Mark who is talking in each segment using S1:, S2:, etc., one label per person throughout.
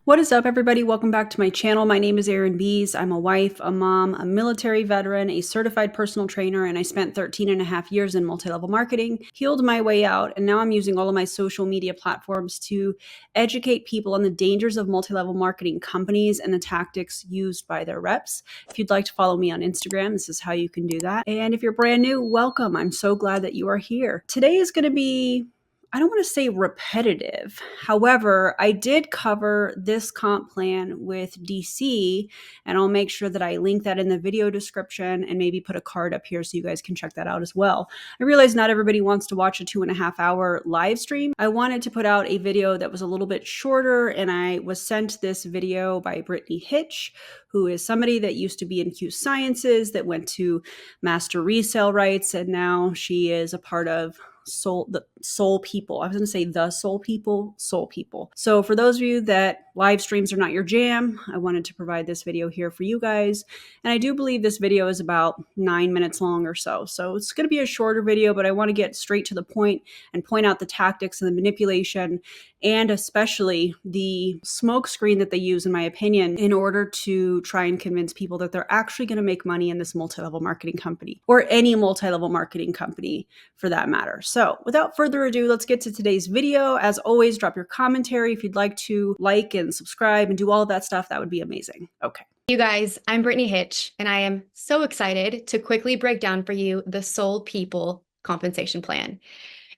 S1: What is up, everybody? Welcome back to my channel. My name is Erin. I'm a wife, a mom, a military veteran, a certified personal trainer, and I spent 13 and a half years in multi-level marketing, healed my way out, and now I'm using all of my social media platforms to educate people on the dangers of multi-level marketing companies and the tactics used by their reps. If you'd like to follow me on Instagram, this is how you can do that. And if you're brand new, welcome. I'm so glad that you are here. Today is going to be, I don't want to say repetitive. However, I did cover this comp plan with DC, and I'll make sure that I link that in the video description and maybe put a card up here so you guys can check that out as well. I realize not everybody wants to watch a 2.5 hour live stream. I wanted to put out a video that was a little bit shorter, and I was sent this video by Brittany Hitch, who is somebody that used to be in Q Sciences, that went to Master Resell Rights, and now she is a part of Sōl People. I was going to say the Sōl People, Sōl People. So for those of you that live streams are not your jam, I wanted to provide this video here for you guys. And I do believe this video is about 9 minutes long or so. So it's going to be a shorter video, but I want to get straight to the point and point out the tactics and the manipulation, and especially the smoke screen that they use, in my opinion, in order to try and convince people that they're actually going to make money in this multi-level marketing company, or any multi-level marketing company for that matter. So without further ado, let's get to today's video. As always, drop your commentary. If you'd like to like and subscribe and do all of that stuff, that would be amazing. Okay.
S2: You guys, I'm Brittany Hitch, and I am so excited to quickly break down for you the Sōl People compensation plan.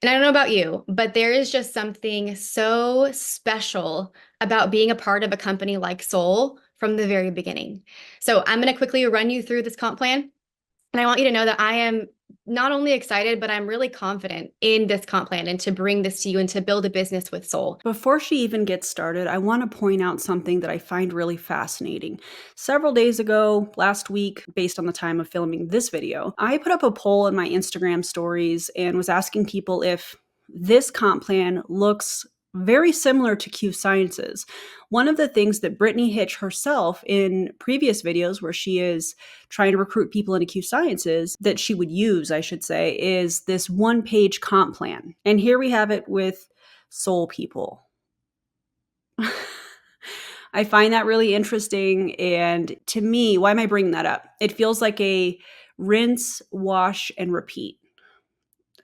S2: And I don't know about you, but there is just something so special about being a part of a company like Sōl from the very beginning. So I'm going to quickly run you through this comp plan. And I want you to know that I am not only excited, but I'm really confident in this comp plan and to bring this to you and to build a business with Sōl.
S1: Before she even gets started, I want to point out something that I find really fascinating. Several days ago, last week, based on the time of filming this video, I put up a poll in my Instagram stories and was asking people if this comp plan looks very similar to Q Sciences. One of the things that Brittany Hitch herself in previous videos where she is trying to recruit people into Q Sciences that she would use, I should say, is this one-page comp plan. And here we have it with Sōl People. I find that really interesting. And to me, why am I bringing that up? It feels like a rinse, wash, and repeat.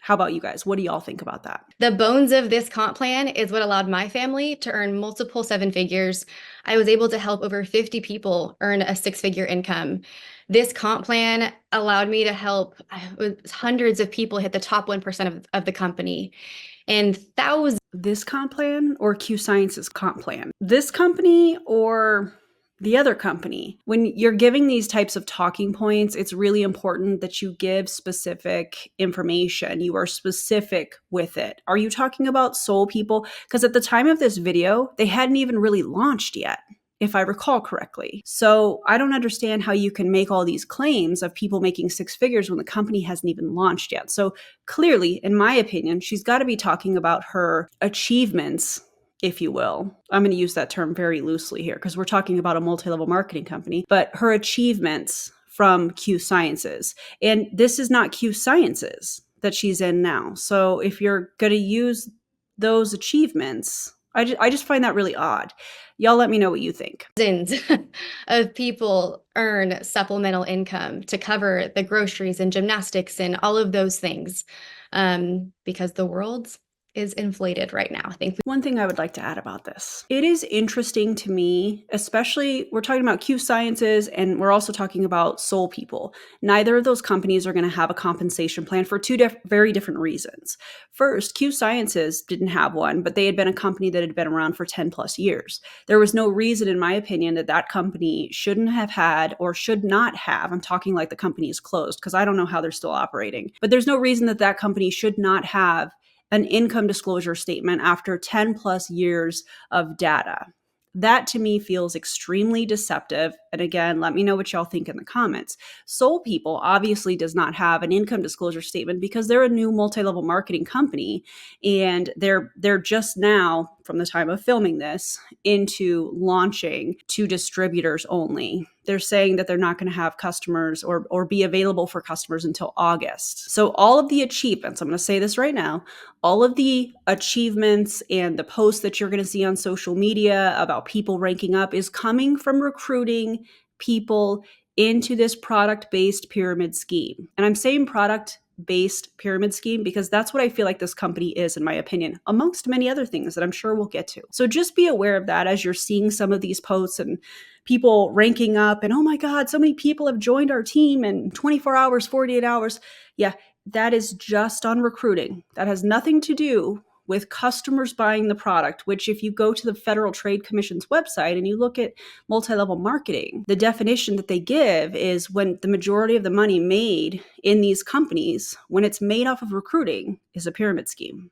S1: How about you guys? What do y'all think about that?
S2: The bones of this comp plan is what allowed my family to earn multiple seven figures. I was able to help over 50 people earn a six-figure income. This comp plan allowed me to help hundreds of people hit the top 1% of the company, and thousands.
S1: This comp plan or Q Sciences comp plan? This company or the other company? When you're giving these types of talking points, it's really important that you give specific information. You are specific with it. Are you talking about Sōl People? Because at the time of this video, they hadn't even really launched yet, if I recall correctly. So I don't understand how you can make all these claims of people making six figures when the company hasn't even launched yet. So clearly, in my opinion, she's got to be talking about her achievements, if you will. I'm going to use that term very loosely here because we're talking about a multi-level marketing company, but her achievements from Q Sciences. And this is not Q Sciences that she's in now. So if you're going to use those achievements, I just find that really odd. Y'all let me know what you think.
S2: Thousands of people earn supplemental income to cover the groceries and gymnastics and all of those things because the world's is inflated right now. I think
S1: one thing I would like to add about this, it is interesting to me, especially we're talking about Q Sciences and we're also talking about Sōl People. Neither of those companies are going to have a compensation plan for two very different reasons. First, Q Sciences didn't have one, but they had been a company that had been around for 10 plus years. There was no reason, in my opinion, that that company shouldn't have had or should not have, I'm talking like the company is closed because I don't know how they're still operating, but there's no reason that that company should not have an income disclosure statement after 10 plus years of data. That to me feels extremely deceptive. And again, let me know what y'all think in the comments. Sōl People obviously does not have an income disclosure statement because they're a new multi-level marketing company. And they're just now, from the time of filming this, into launching to distributors only. They're saying that they're not going to have customers or be available for customers until August. So all of the achievements, I'm going to say this right now, All of the achievements and the posts that you're going to see on social media about people ranking up is coming from recruiting people into this product-based pyramid scheme. And I'm saying product-based pyramid scheme because that's what I feel like this company is, in my opinion, amongst many other things that I'm sure we'll get to. So just be aware of that as you're seeing some of these posts and people ranking up and, oh my God, so many people have joined our team in 24 hours, 48 hours. Yeah, that is just on recruiting. That has nothing to do with customers buying the product, which if you go to the Federal Trade Commission's website and you look at multi-level marketing, the definition that they give is when the majority of the money made in these companies, when it's made off of recruiting, is a pyramid scheme.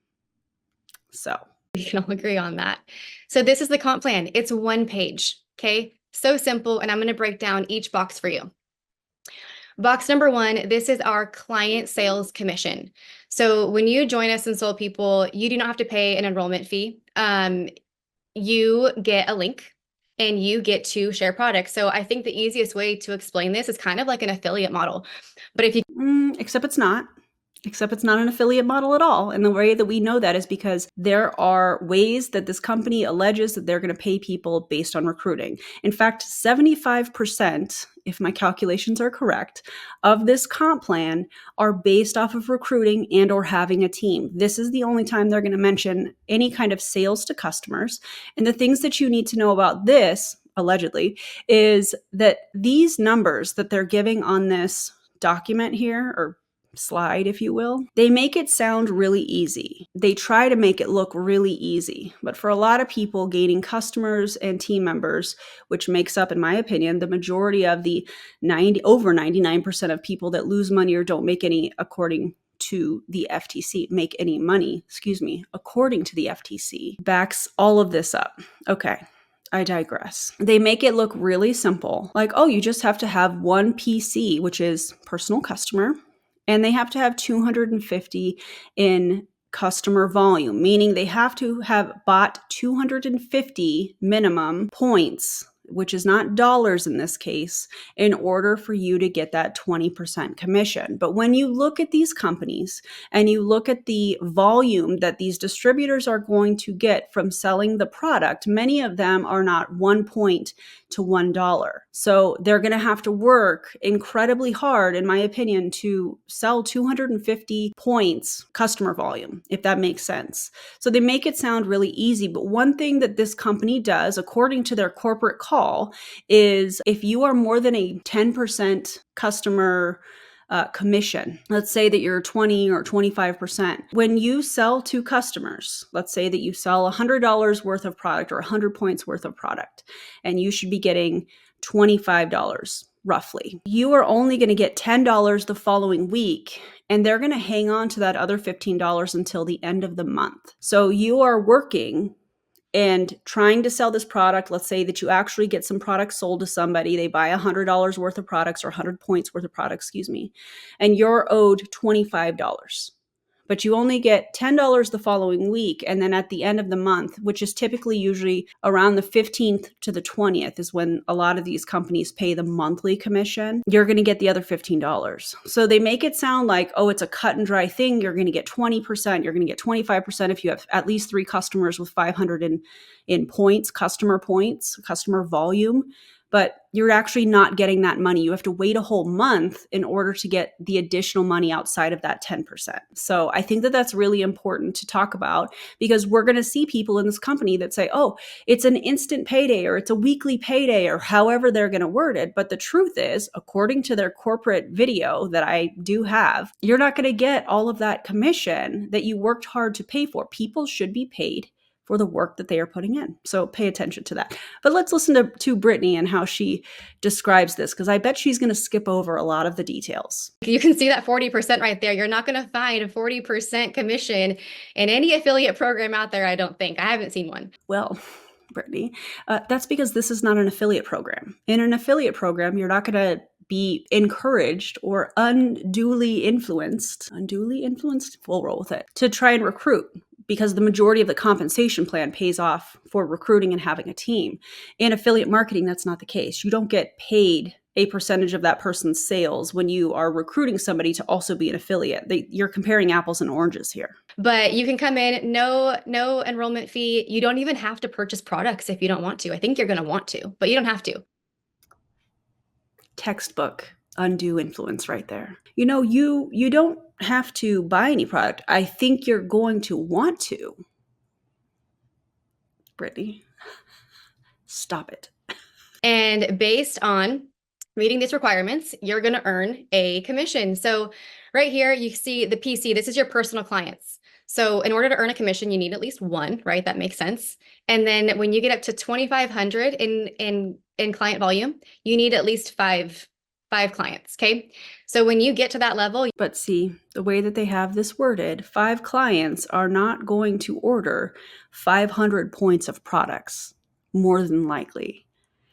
S1: So
S2: we can all agree on that. So this is the comp plan. It's 1 page. Okay. So simple. And I'm going to break down each box for you. Box number 1, this is our client sales commission. So when you join us in Sōl People, you do not have to pay an enrollment fee. You get a link and you get to share products. So I think the easiest way to explain this is kind of like an affiliate model. But if you
S1: except it's not. Except it's not an affiliate model at all. And the way that we know that is because there are ways that this company alleges that they're going to pay people based on recruiting. In fact, 75%, if my calculations are correct, of this comp plan are based off of recruiting and or having a team. This is the only time they're going to mention any kind of sales to customers. And the things that you need to know about this, allegedly, is that these numbers that they're giving on this document here, or slide, if you will, they make it sound really easy. They try to make it look really easy. But for a lot of people, gaining customers and team members, which makes up, in my opinion, the majority of the over 99% of people that lose money or don't make any, according to the FTC, make any money, according to the FTC, backs all of this up. Okay. I digress. They make it look really simple. Like, oh, you just have to have one PC, which is personal customer, and they have to have 250 in customer volume, meaning they have to have bought 250 minimum points, which is not dollars in this case, in order for you to get that 20% commission. But when you look at these companies and you look at the volume that these distributors are going to get from selling the product, many of them are not 1 point to $1. So they're going to have to work incredibly hard, in my opinion, to sell 250 points customer volume, if that makes sense. So they make it sound really easy. But one thing that this company does, according to their corporate call, is if you are more than a 10% customer commission, let's say that you're 20 or 25%. When you sell to customers, let's say that you sell $100 worth of product or 100 points worth of product, and you should be getting $25 roughly. You are only going to get $10 the following week, and they're going to hang on to that other $15 until the end of the month. So you are working and trying to sell this product. Let's say that you actually get some products sold to somebody. They buy $100 worth of products or 100 points worth of products, and you're owed $25. But you only get $10 the following week. And then at the end of the month, which is typically usually around the 15th to the 20th is when a lot of these companies pay the monthly commission, you're going to get the other $15. So they make it sound like, oh, it's a cut and dry thing. You're going to get 20%. You're going to get 25% if you have at least 3 customers with 500 in points, customer volume. But you're actually not getting that money. You have to wait a whole month in order to get the additional money outside of that 10%. So I think that that's really important to talk about, because we're going to see people in this company that say, oh, it's an instant payday or it's a weekly payday or however they're going to word it. But the truth is, according to their corporate video that I do have, you're not going to get all of that commission that you worked hard to pay for. People should be paid for the work that they are putting in. So pay attention to that. But let's listen to Brittany and how she describes this, because I bet she's going to skip over a lot of the details.
S2: You can see that 40% right there. You're not going to find a 40% commission in any affiliate program out there, I don't think. I haven't seen one.
S1: Well, Brittany, that's because this is not an affiliate program. In an affiliate program, you're not going to be encouraged or unduly influenced, we'll roll with it, to try and recruit, because the majority of the compensation plan pays off for recruiting and having a team. In affiliate marketing, that's not the case. You don't get paid a percentage of that person's sales when you are recruiting somebody to also be an affiliate. You're comparing apples and oranges here.
S2: But you can come in, no enrollment fee. You don't even have to purchase products if you don't want to. I think you're going to want to, but you don't have to.
S1: Textbook undue influence right there. You don't have to buy any product. I think you're going to want to. Brittany, stop it.
S2: And based on meeting these requirements, you're going to earn a commission. So right here, you see the PC. This is your personal clients. So in order to earn a commission, you need at least one, right? That makes sense. And then when you get up to 2,500 in client volume, you need at least five clients. Okay. So when you get to that level,
S1: but see, the way that they have this worded, 5 clients are not going to order 500 points of products, more than likely.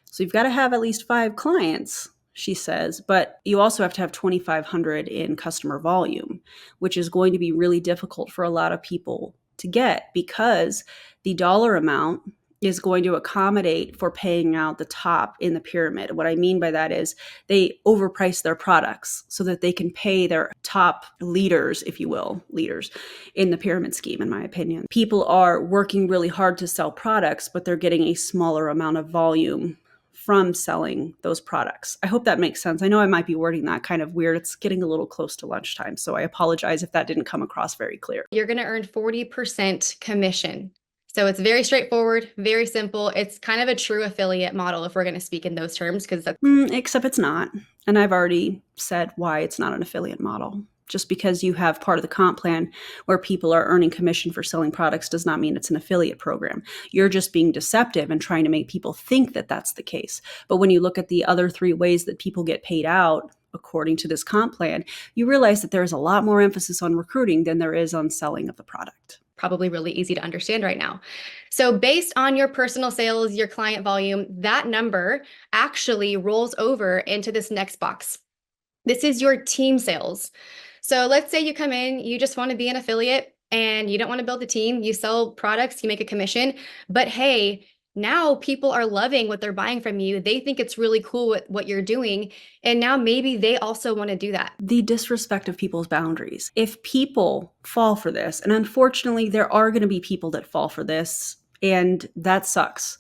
S1: So you've got to have at least 5 clients, she says, but you also have to have 2,500 in customer volume, which is going to be really difficult for a lot of people to get because the dollar amount is going to accommodate for paying out the top in the pyramid. What I mean by that is they overprice their products so that they can pay their top leaders, if you will, leaders in the pyramid scheme, in my opinion. People are working really hard to sell products, but they're getting a smaller amount of volume from selling those products. I hope that makes sense. I know I might be wording that kind of weird. It's getting a little close to lunchtime, so I apologize if that didn't come across very clear.
S2: You're going to earn 40% commission. So it's very straightforward, very simple. It's kind of a true affiliate model if we're going to speak in those terms, because that's
S1: except it's not. And I've already said why it's not an affiliate model. Just because you have part of the comp plan where people are earning commission for selling products does not mean it's an affiliate program. You're just being deceptive and trying to make people think that that's the case. But when you look at the other 3 ways that people get paid out, according to this comp plan, you realize that there is a lot more emphasis on recruiting than there is on selling of the product.
S2: Probably really easy to understand right now. So based on your personal sales, your client volume, that number actually rolls over into this next box. This is your team sales. So let's say you come in, you just want to be an affiliate and you don't want to build a team. You sell products, you make a commission, but hey, now people are loving what they're buying from you. They think it's really cool what you're doing. And now maybe they also want to do that.
S1: The disrespect of people's boundaries. If people fall for this, and unfortunately there are going to be people that fall for this, and that sucks.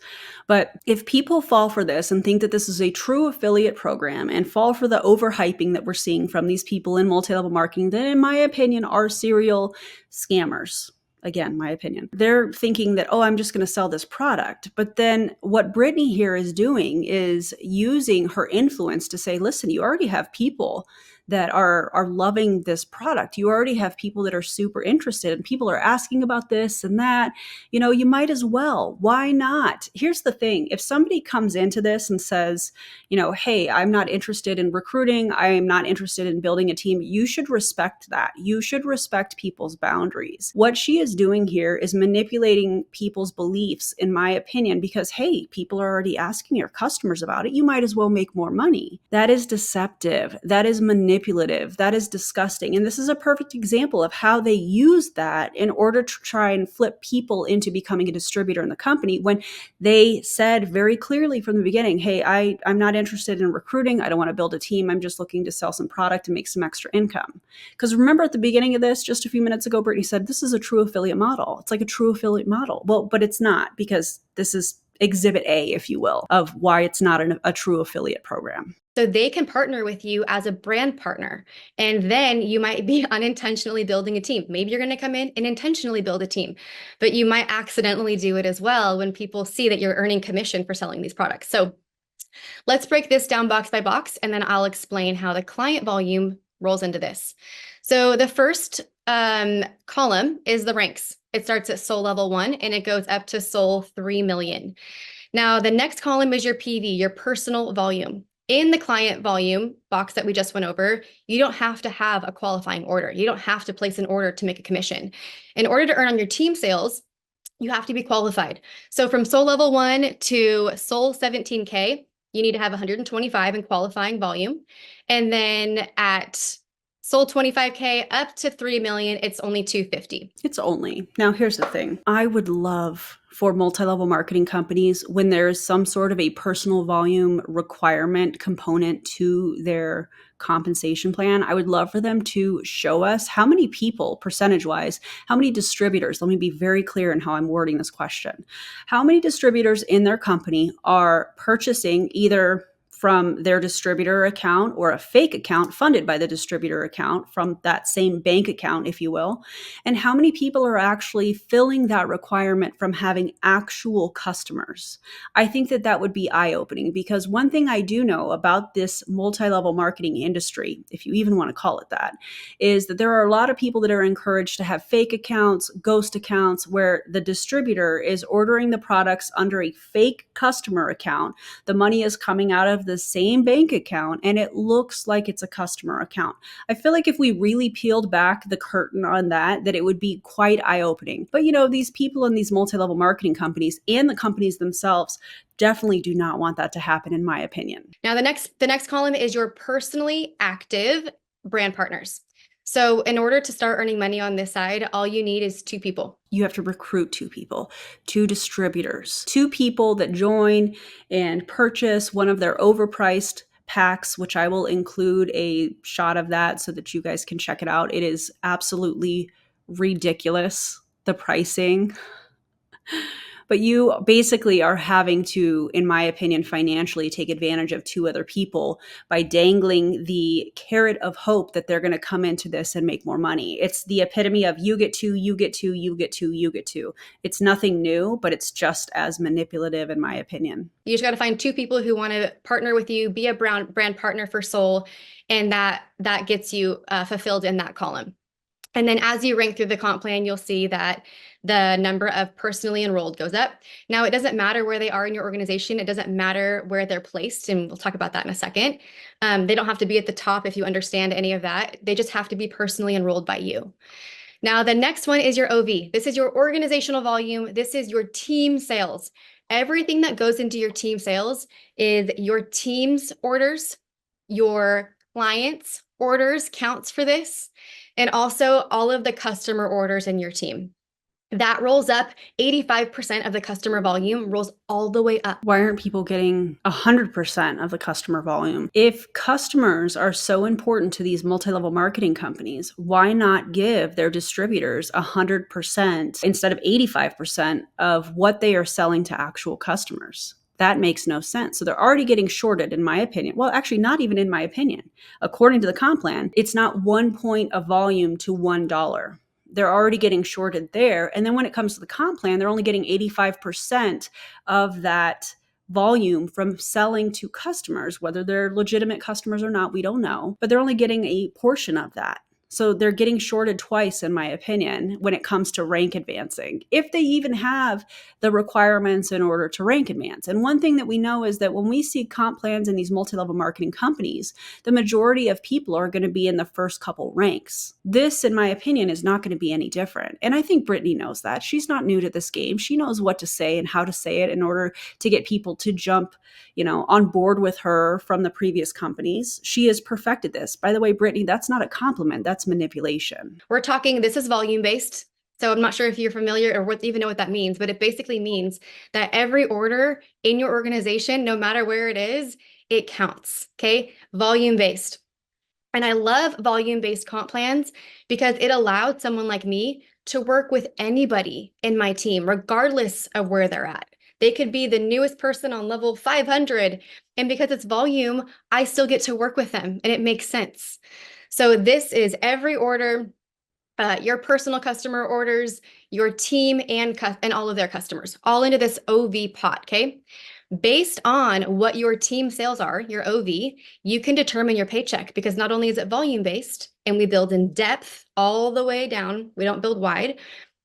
S1: But if people fall for this and think that this is a true affiliate program and fall for the overhyping that we're seeing from these people in multi-level marketing, then in my opinion are serial scammers. Again, my opinion. They're thinking that, oh, I'm just going to sell this product. But then what Brittany here is doing is using her influence to say, listen, you already have people that are loving this product. You already have people that are super interested and people are asking about this and that. You might as well. Why not? Here's the thing. If somebody comes into this and says, hey, I'm not interested in recruiting, I am not interested in building a team, you should respect that. You should respect people's boundaries. What she is doing here is manipulating people's beliefs, in my opinion, because, hey, people are already asking your customers about it. You might as well make more money. That is deceptive. That is manipulative. That is disgusting. And this is a perfect example of how they use that in order to try and flip people into becoming a distributor in the company when they said very clearly from the beginning, hey, I'm not interested in recruiting. I don't want to build a team. I'm just looking to sell some product and make some extra income. Because remember at the beginning of this, just a few minutes ago, Brittany said, this is a true affiliate model. It's like a true affiliate model. Well, but it's not, because this is exhibit A, if you will, of why it's not a true affiliate program.
S2: So they can partner with you as a brand partner. And then you might be unintentionally building a team. Maybe you're going to come in and intentionally build a team, but you might accidentally do it as well when people see that you're earning commission for selling these products. So let's break this down box by box, and then I'll explain how the client volume rolls into this. So the first column is the ranks. It starts at Sōl level 1 and it goes up to Sōl 3 million. Now, the next column is your PV, your personal volume. In the client volume box that we just went over, you don't have to have a qualifying order. You don't have to place an order to make a commission. In order to earn on your team sales, you have to be qualified. So from Sōl level 1 to Sōl 17K, you need to have 125 in qualifying volume. And then at Sold 25K up to 3 million, it's only 250.
S1: It's only. Now, here's the thing. I would love for multi-level marketing companies, when there's some sort of a personal volume requirement component to their compensation plan, I would love for them to show us how many people, percentage-wise, how many distributors, let me be very clear in how I'm wording this question, how many distributors in their company are purchasing either from their distributor account or a fake account funded by the distributor account from that same bank account, if you will, and how many people are actually filling that requirement from having actual customers. I think that that would be eye-opening, because one thing I do know about this multi-level marketing industry, if you even want to call it that, is that there are a lot of people that are encouraged to have fake accounts, ghost accounts, where the distributor is ordering the products under a fake customer account. The money is coming out of the same bank account and it looks like it's a customer account. I feel like if we really peeled back the curtain on that it would be quite eye-opening. But these people in these multi-level marketing companies and the companies themselves definitely do not want that to happen, in my opinion.
S2: Now, the next column is your personally active brand partners. So in order to start earning money on this side, all you need is 2 people.
S1: You have to recruit 2 people, 2 distributors, 2 people that join and purchase one of their overpriced packs, which I will include a shot of that so that you guys can check it out. It is absolutely ridiculous, the pricing. But you basically are having to, in my opinion, financially take advantage of 2 other people by dangling the carrot of hope that they're going to come into this and make more money. It's the epitome of you get 2, you get 2, you get 2, you get 2. It's nothing new, but it's just as manipulative, in my opinion.
S2: You just got to find 2 people who want to partner with you, be a brand partner for Sōl, and that gets you fulfilled in that column. And then as you rank through the comp plan, you'll see that the number of personally enrolled goes up. Now, it doesn't matter where they are in your organization. It doesn't matter where they're placed. And we'll talk about that in a second. They don't have to be at the top if you understand any of that. They just have to be personally enrolled by you. Now, the next one is your OV. This is your organizational volume. This is your team sales. Everything that goes into your team sales is your team's orders, your clients' orders counts for this, and also all of the customer orders in your team. That rolls up 85% of the customer volume, rolls all the way up.
S1: Why aren't people getting 100% of the customer volume? If customers are so important to these multi-level marketing companies, why not give their distributors 100% instead of 85% of what they are selling to actual customers? That makes no sense. So they're already getting shorted, in my opinion. Well, actually, not even in my opinion. According to the comp plan, it's not 1 point of volume to $1. They're already getting shorted there. And then when it comes to the comp plan, they're only getting 85% of that volume from selling to customers, whether they're legitimate customers or not, we don't know, but they're only getting a portion of that. So they're getting shorted twice, in my opinion, when it comes to rank advancing, if they even have the requirements in order to rank advance. And one thing that we know is that when we see comp plans in these multi-level marketing companies, the majority of people are going to be in the first couple ranks. This, in my opinion, is not going to be any different. And I think Brittany knows that. She's not new to this game. She knows what to say and how to say it in order to get people to jump, on board with her from the previous companies. She has perfected this. By the way, Brittany, that's not a compliment. That's manipulation.
S2: We're talking, this is volume based. So I'm not sure if you're familiar or even know what that means, but it basically means that every order in your organization, no matter where it is, it counts. Okay. Volume based. And I love volume based comp plans because it allowed someone like me to work with anybody in my team, regardless of where they're at. They could be the newest person on level 500. And because it's volume, I still get to work with them and it makes sense. So this is every order, your personal customer orders, your team and all of their customers, all into this OV pot, okay? Based on what your team sales are, your OV, you can determine your paycheck because not only is it volume based and we build in depth all the way down, we don't build wide,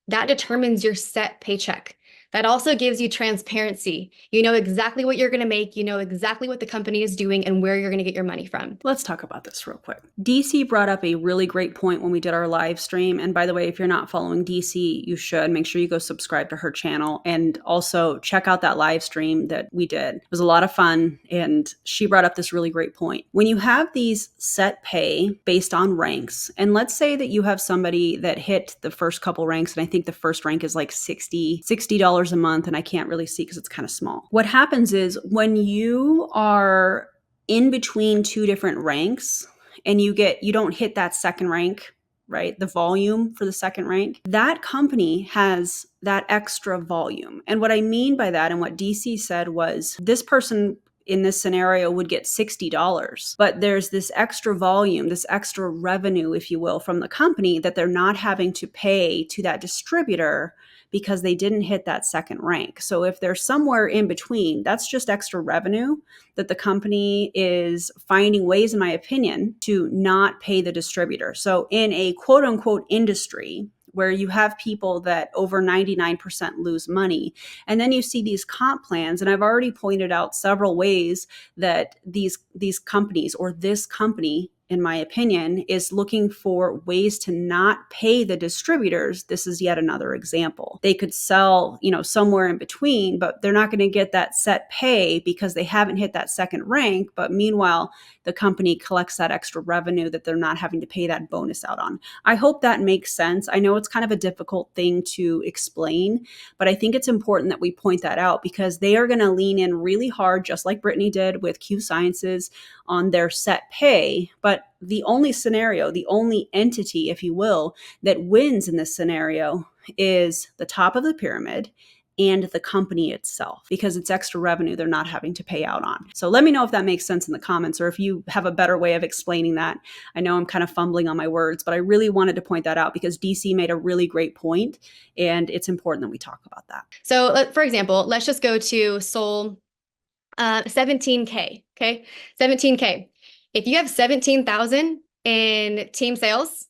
S2: that determines your set paycheck. That also gives you transparency. You know exactly what you're going to make. You know exactly what the company is doing and where you're going to get your money from.
S1: Let's talk about this real quick. DC brought up a really great point when we did our live stream. And by the way, if you're not following DC, you should make sure you go subscribe to her channel and also check out that live stream that we did. It was a lot of fun. And she brought up this really great point. When you have these set pay based on ranks, and let's say that you have somebody that hit the first couple ranks, and I think the first rank is like $60 a month, and I can't really see because it's kind of small. What happens is when you are in between two different ranks and you don't hit that second rank, right? The volume for the second rank, that company has that extra volume. And what I mean by that, and what DC said, was this person in this scenario would get $60, but there's this extra volume, this extra revenue, if you will, from the company that they're not having to pay to that distributor because they didn't hit that second rank. So if they're somewhere in between, that's just extra revenue that the company is finding ways, in my opinion, to not pay the distributor. So in a quote unquote industry where you have people that over 99% lose money, and then you see these comp plans, and I've already pointed out several ways that these companies, or this company, in my opinion, is looking for ways to not pay the distributors. This is yet another example. They could sell, somewhere in between, but they're not going to get that set pay because they haven't hit that second rank. But meanwhile, the company collects that extra revenue that they're not having to pay that bonus out on. I hope that makes sense. I know it's kind of a difficult thing to explain, but I think it's important that we point that out because they are going to lean in really hard, just like Brittany did with Q Sciences, on their set pay. But the only scenario, the only entity, if you will, that wins in this scenario is the top of the pyramid and the company itself, because it's extra revenue they're not having to pay out on. So let me know if that makes sense in the comments, or if you have a better way of explaining that. I know I'm kind of fumbling on my words, but I really wanted to point that out because DC made a really great point, and it's important that we talk about that.
S2: So for example, let's just go to Sōl 17K, okay? 17K. If you have 17,000 in team sales,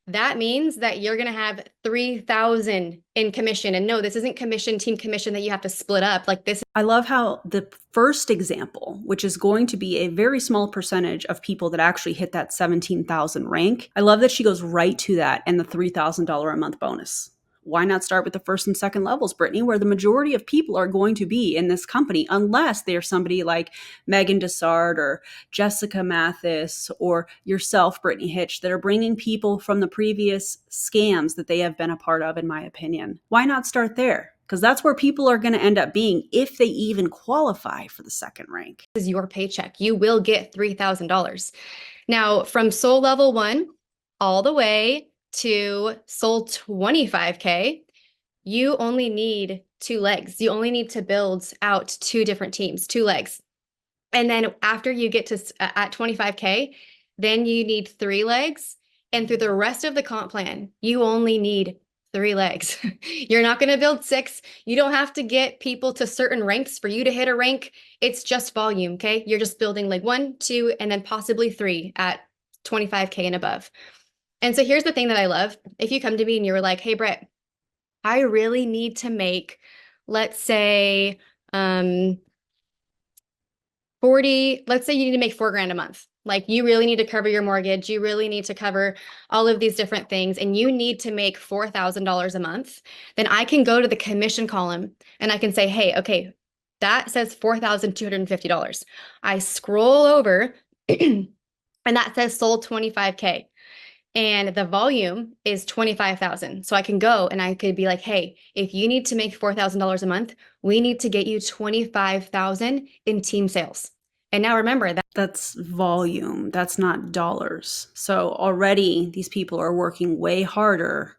S2: that means that you're going to have 3,000 in commission. And no, this isn't team commission that you have to split up like this.
S1: I love how the first example, which is going to be a very small percentage of people that actually hit that 17,000 rank, I love that she goes right to that and the $3,000 a month bonus. Why not start with the first and second levels, Brittany, where the majority of people are going to be in this company, unless they're somebody like Megan Dessart or Jessica Mathis or yourself, Brittany Hitch, that are bringing people from the previous scams that they have been a part of, in my opinion. Why not start there? Because that's where people are going to end up being if they even qualify for the second rank.
S2: This is your paycheck. You will get $3,000. Now, from Sōl level 1 all the way to Sōl 25K, you only need 2 legs. You only need to build out 2 different teams, 2 legs. And then after you get to at 25K, then you need 3 legs. And through the rest of the comp plan, you only need 3 legs. You're not going to build 6. You don't have to get people to certain ranks for you to hit a rank. It's just volume, okay? You're just building like 1, 2, and then possibly 3 at 25K and above. And so here's the thing that I love. If you come to me and you're like, hey, Brett, I really need to make, let's say, 40, let's say you need to make $4,000 a month. Like you really need to cover your mortgage. You really need to cover all of these different things. And you need to make $4,000 a month. Then I can go to the commission column and I can say, hey, okay, that says $4,250. I scroll over and that says Sōl 25K. And the volume is 25,000. So I can go and I could be like, hey, if you need to make $4,000 a month, we need to get you 25,000 in team sales. And now remember that
S1: that's volume. That's not dollars. So already these people are working way harder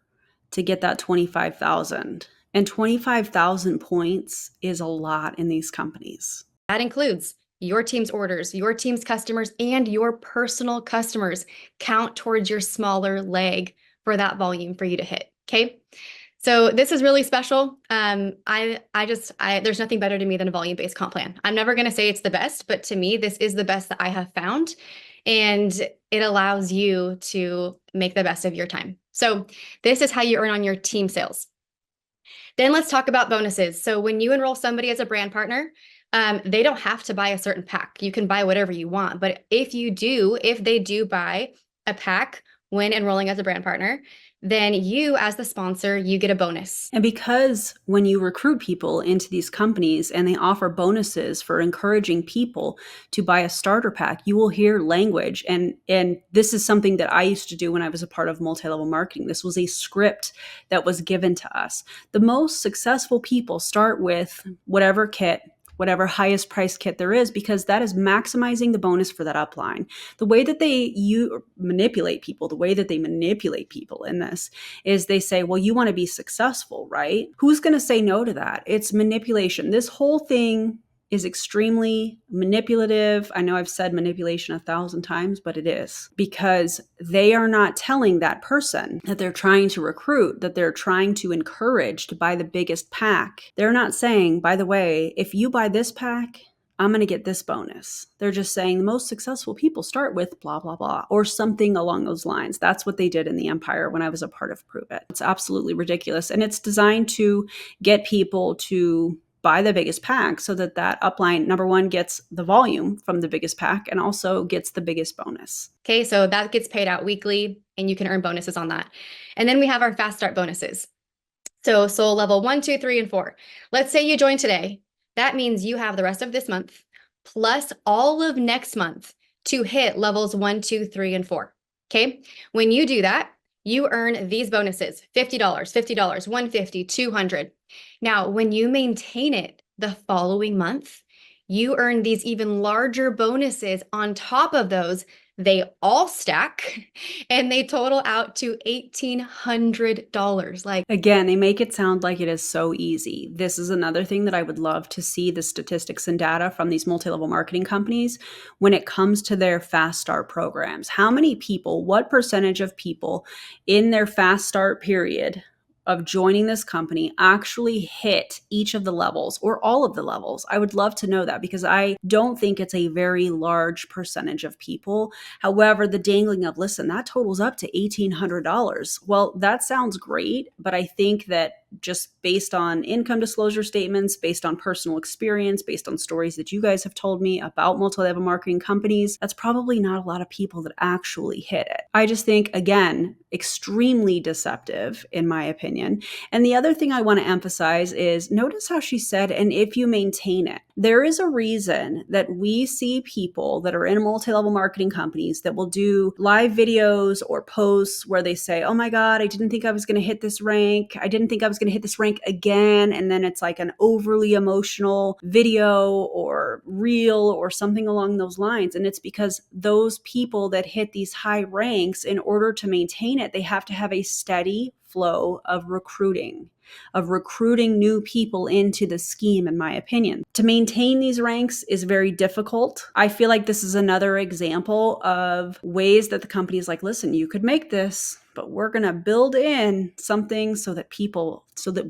S1: to get that 25,000. And 25,000 points is a lot in these companies.
S2: That includes your team's orders, your team's customers, and your personal customers count towards your smaller leg for that volume for you to hit. Okay. So this is really special. There's nothing better to me than a volume-based comp plan. I'm never going to say it's the best, but to me, this is the best that I have found. And it allows you to make the best of your time. So this is how you earn on your team sales. Then let's talk about bonuses. So when you enroll somebody as a brand partner, they don't have to buy a certain pack. You can buy whatever you want. But if they do buy a pack when enrolling as a brand partner, then you as the sponsor, you get a bonus.
S1: And because when you recruit people into these companies and they offer bonuses for encouraging people to buy a starter pack, you will hear language. And this is something that I used to do when I was a part of multi-level marketing. This was a script that was given to us. The most successful people start with whatever kit, whatever highest price kit there is, because that is maximizing the bonus for that upline. The way that you manipulate people in this is they say, well, you want to be successful, right? Who's going to say no to that? It's manipulation. This whole thing is extremely manipulative. I know I've said manipulation 1,000 times, but it is, because they are not telling that person that they're trying to recruit, that they're trying to encourage to buy the biggest pack. They're not saying, by the way, if you buy this pack, I'm going to get this bonus. They're just saying the most successful people start with blah, blah, blah, or something along those lines. That's what they did in the Empire when I was a part of Prove It. It's absolutely ridiculous. And it's designed to get people to buy the biggest pack so that upline, number one, gets the volume from the biggest pack and also gets the biggest bonus.
S2: Okay, so that gets paid out weekly and you can earn bonuses on that. And then we have our fast start bonuses. So Sōl level 1, 2, 3, and 4. Let's say you join today. That means you have the rest of this month plus all of next month to hit levels 1, 2, 3, and 4. Okay, when you do that, you earn these bonuses: $50, $50, $150, $200. Now, when you maintain it the following month, you earn these even larger bonuses on top of those. They all stack and they total out to $1,800.
S1: Again, they make it sound like it is so easy. This is another thing that I would love to see, the statistics and data from these multi-level marketing companies when it comes to their fast start programs. How many people, what percentage of people in their fast start period of joining this company actually hit each of the levels or all of the levels? I would love to know that, because I don't think it's a very large percentage of people. However, the dangling of, listen, that totals up to $1,800. Well, that sounds great, but I think that just based on income disclosure statements, based on personal experience, based on stories that you guys have told me about multi-level marketing companies, that's probably not a lot of people that actually hit it. I just think, again, extremely deceptive in my opinion. And the other thing I want to emphasize is, notice how she said, and if you maintain it. There is a reason that we see people that are in multi-level marketing companies that will do live videos or posts where they say, oh my God, I didn't think I was going to hit this rank. I didn't think I was going to hit this rank again. And then it's like an overly emotional video or reel or something along those lines. And it's because those people that hit these high ranks, in order to maintain it, they have to have a steady flow of recruiting new people into the scheme, in my opinion. To maintain these ranks is very difficult. I feel like this is another example of ways that the company is like, listen, you could make this, but we're going to build in something so that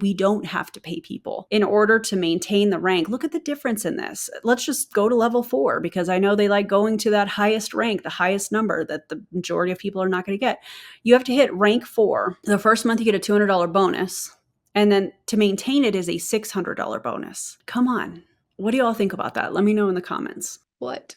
S1: we don't have to pay people in order to maintain the rank. Look at the difference in this. Let's just go to level 4, because I know they like going to that highest rank, the highest number that the majority of people are not going to get. You have to hit rank 4. The first month you get a $200 bonus. And then to maintain it is a $600 bonus. Come on. What do y'all think about that? Let me know in the comments.
S2: What?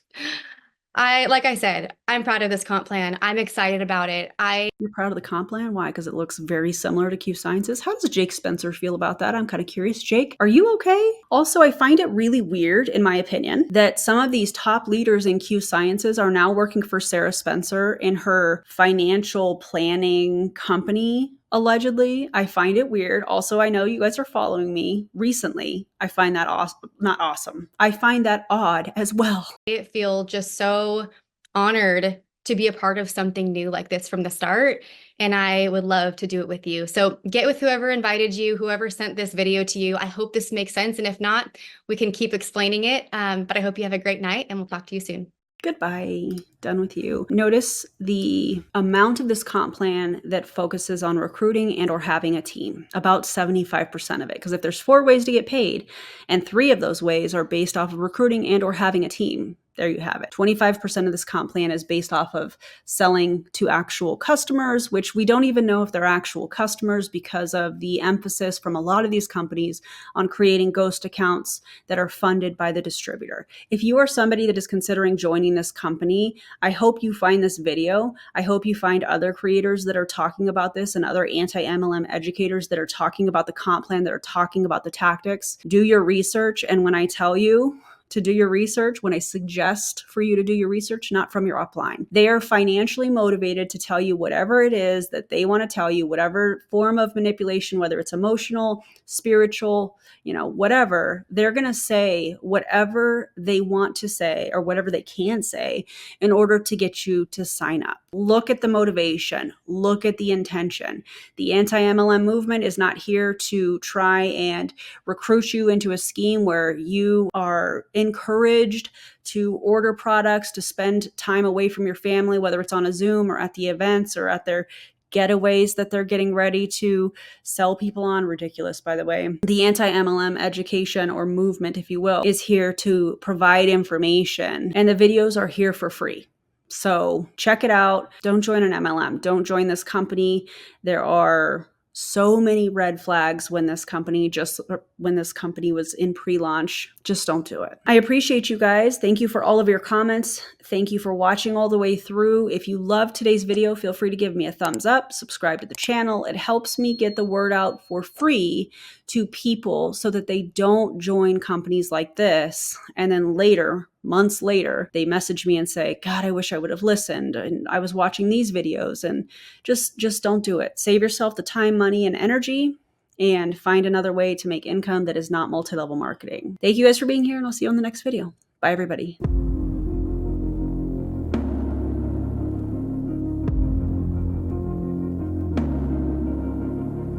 S2: Like I said, I'm proud of this comp plan. I'm excited about it.
S1: You're proud of the comp plan? Why? Because it looks very similar to Q Sciences. How does Jake Spencer feel about that? I'm kind of curious. Jake, are you okay? Also, I find it really weird, in my opinion, that some of these top leaders in Q Sciences are now working for Sarah Spencer in her financial planning company. Allegedly, I find it weird. Also, I know you guys are following me recently. I find that not awesome. I find that odd as well.
S2: I feel just so honored to be a part of something new like this from the start, and I would love to do it with you. So get with whoever invited you, whoever sent this video to you. I hope this makes sense, and if not, we can keep explaining it. But I hope you have a great night, and we'll talk to you soon.
S1: Goodbye. Done with you. Notice the amount of this comp plan that focuses on recruiting and or having a team, about 75% of it. Because if there's 4 ways to get paid and 3 of those ways are based off of recruiting and or having a team, There you have it. 25% of this comp plan is based off of selling to actual customers, which we don't even know if they're actual customers because of the emphasis from a lot of these companies on creating ghost accounts that are funded by the distributor. If you are somebody that is considering joining this company, I hope you find this video. I hope you find other creators that are talking about this and other anti-MLM educators that are talking about the comp plan, that are talking about the tactics. Do your research. And when I tell you to do your research, when I suggest for you to do your research, not from your upline. They are financially motivated to tell you whatever it is that they want to tell you, whatever form of manipulation, whether it's emotional, spiritual, whatever. They're going to say whatever they want to say or whatever they can say in order to get you to sign up. Look at the motivation. Look at the intention. The anti-MLM movement is not here to try and recruit you into a scheme where you are encouraged to order products, to spend time away from your family, whether it's on a Zoom or at the events or at their getaways that they're getting ready to sell people on. Ridiculous, by the way. The anti-MLM education or movement, if you will, is here to provide information, and the videos are here for free. So check it out. Don't join an MLM. Don't join this company. There are so many red flags when this company was in pre-launch. Just don't do it. I appreciate you guys. Thank you for all of your comments. Thank you for watching all the way through. If you loved today's video, feel free to give me a thumbs up, subscribe to the channel. It helps me get the word out for free to people so that they don't join companies like this. And then later, months later, they message me and say, God, I wish I would have listened. And I was watching these videos. And just don't do it. Save yourself the time, money, and energy, and find another way to make income that is not multi-level marketing. Thank you guys for being here, and I'll see you on the next video. Bye, everybody.